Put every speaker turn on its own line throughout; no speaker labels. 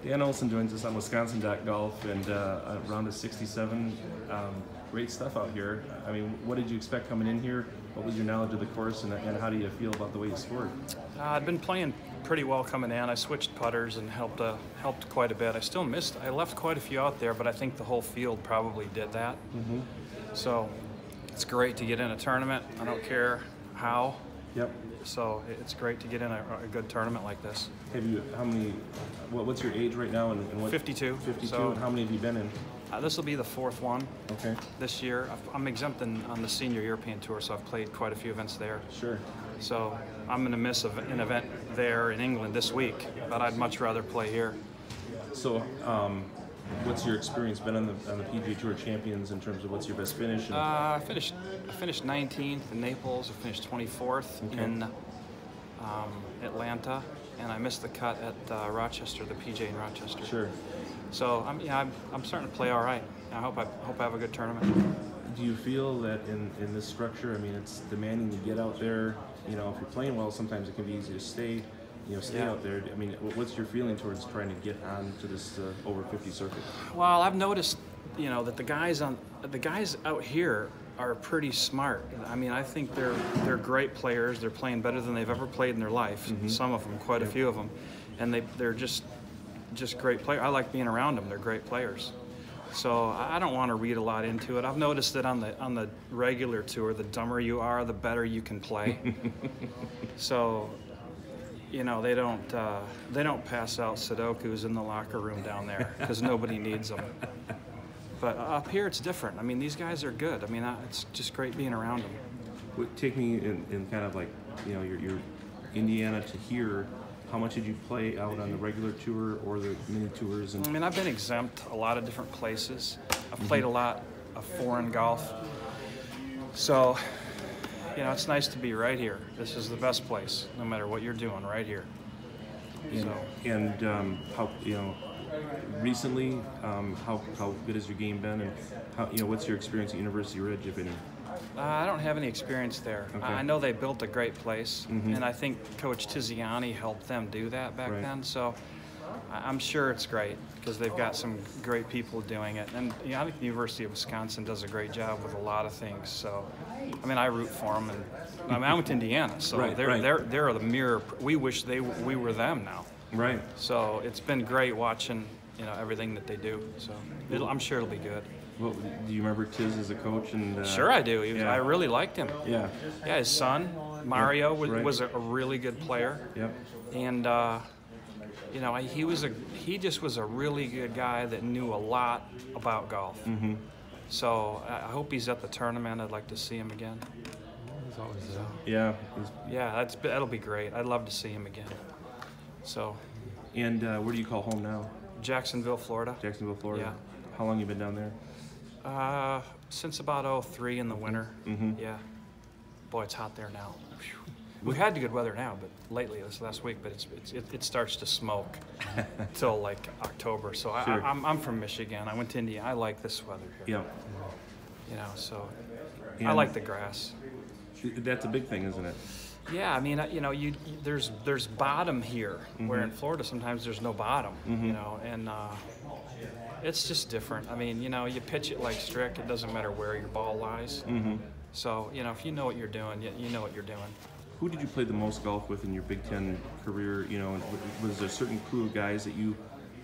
Dan Olson joins us on Wisconsin.golf and round of 67. Great stuff out here. I mean, what did you expect coming in here? What was your knowledge of the course, and how do you feel about the way you scored?
I'd been playing pretty well coming in. I switched putters and helped quite a bit. I still missed. I left quite a few out there, but I think the whole field probably did that. So it's great to get in a tournament. I don't care how.
Yep.
So it's great to get in a good tournament like this.
Have you? How many? What's your age right now? And what?
52.
52.
So,
and how many have you been in?
This will be the fourth one.
Okay.
This year, I'm exempt on the Senior European Tour, so I've played quite a few events there.
Sure.
So I'm going to miss an event there in England this week, but I'd much rather play here.
So, what's your experience been on the PGA Tour Champions in terms of what's your best finish?
I finished 19th in Naples. I finished 24th in Atlanta, and I missed the cut at Rochester, the PGA in Rochester.
Sure.
So I'm starting to play all right. I hope I have a good tournament.
Do you feel that in this structure, I mean, it's demanding to get out there? You know, if you're playing well, sometimes it can be easy to stay out there. I mean, what's your feeling towards trying to get on to this over 50 circuit?
Well, I've noticed, that the guys out here are pretty smart. I mean, I think they're great players. They're playing better than they've ever played in their life. Some of them, quite a few of them, and they're just great players. I like being around them. They're great players. So I don't want to read a lot into it. I've noticed that on the regular tour, the dumber you are, the better you can play. So, they don't pass out Sudokus in the locker room down there because nobody needs them. But up here, it's different. I mean, these guys are good. I mean, it's just great being around them.
Take me in kind of like, your Indiana to here. How much did you play out on the regular tour or the mini tours?
I mean, I've been exempt a lot of different places. I've played a lot of foreign golf. So, it's nice to be right here. This is the best place, no matter what you're doing, right here.
And how, recently, how good has your game been, and how, what's your experience at University Ridge, if any?
I don't have any experience there.
Okay.
I know they built a great place, and I think Coach Tiziani helped them do that back then. So I'm sure it's great because they've got some great people doing it. And I think the University of Wisconsin does a great job with a lot of things. So, I mean, I root for them. And I went to Indiana, so they're the mirror. We wish we were them now.
Right.
So it's been great watching everything that they do. So I'm sure it'll be good.
Well, do you remember Tiz as a coach? And
sure I do. I really liked him.
Yeah.
Yeah, his son Mario was a really good player.
Yep.
And he just was a really good guy that knew a lot about golf. So I hope he's at the tournament. I'd like to see him again.
He's always
Yeah.
Yeah, that'll be great. I'd love to see him again. So.
And where do you call home now?
Jacksonville, Florida.
Jacksonville, Florida.
Yeah.
How long you been down there?
Since about 03 in the winter. Yeah. Boy, it's hot there now. Whew. We've had good weather now, but lately, this last week, but it starts to smoke till like October. So
Sure.
I'm from Michigan. I went to India. I like this weather here.
Yeah.
So
And
I like the grass.
That's a big thing, isn't it?
Yeah, I mean, there's bottom here, where in Florida sometimes there's no bottom, and it's just different. I mean, you pitch it like Strick, it doesn't matter where your ball lies. So, if you know what you're doing, you know what you're doing.
Who did you play the most golf with in your Big Ten career? And was there a certain crew of guys that you?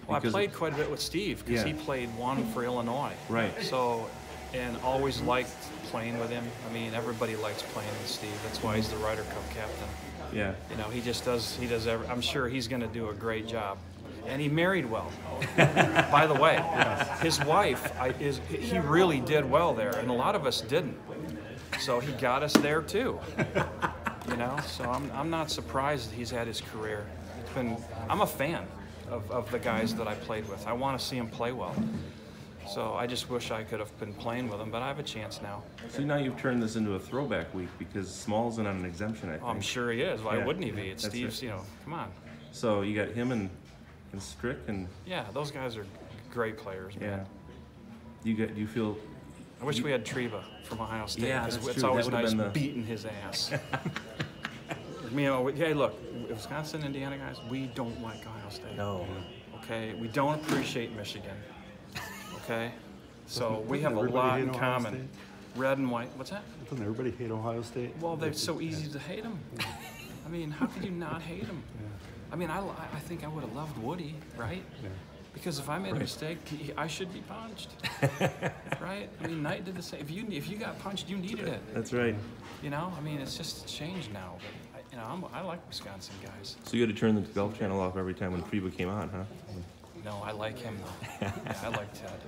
Well, I played quite a bit with Steve because he played one for Illinois.
Right.
So, and always liked playing with him. I mean, everybody likes playing with Steve. That's why he's the Ryder Cup captain.
Yeah.
He does. I'm sure he's going to do a great job. And he married well. By the way, his wife he really did well there, and a lot of us didn't. So he got us there too. So I'm not surprised that he's had his career. I'm a fan of the guys that I played with. I want to see him play well. So I just wish I could have been playing with him, but I have a chance now.
So now you've turned this into a throwback week because Small's in on an exemption, I think.
I'm sure he is. Why wouldn't he be? It's Steve's, come on.
So you got him and Strick and...
Yeah, those guys are great players, man.
Yeah. You feel...
I wish we had Treva from Ohio State.
Yeah, that's
it's
true.
always nice beating his ass. Hey, look, Wisconsin, Indiana guys, we don't like Ohio State.
No.
Okay, we don't appreciate Michigan. Okay, so we have a
Everybody
lot
hate
in
Ohio
common.
State?
Red and white. What's that?
Doesn't everybody hate Ohio State?
Well, they're so easy to hate them. I mean, how could you not hate them?
Yeah.
I mean, I think I would have loved Woody, right?
Yeah.
Because if I made a mistake, I should be punched, right? I mean, Knight did the same. If you got punched, you needed it.
That's right.
You know, I mean, it's just changed now. But you know, I like Wisconsin guys.
So you had to turn the Golf Channel off every time when Priva came on, huh?
No, I like him though. Yeah, I like Ted.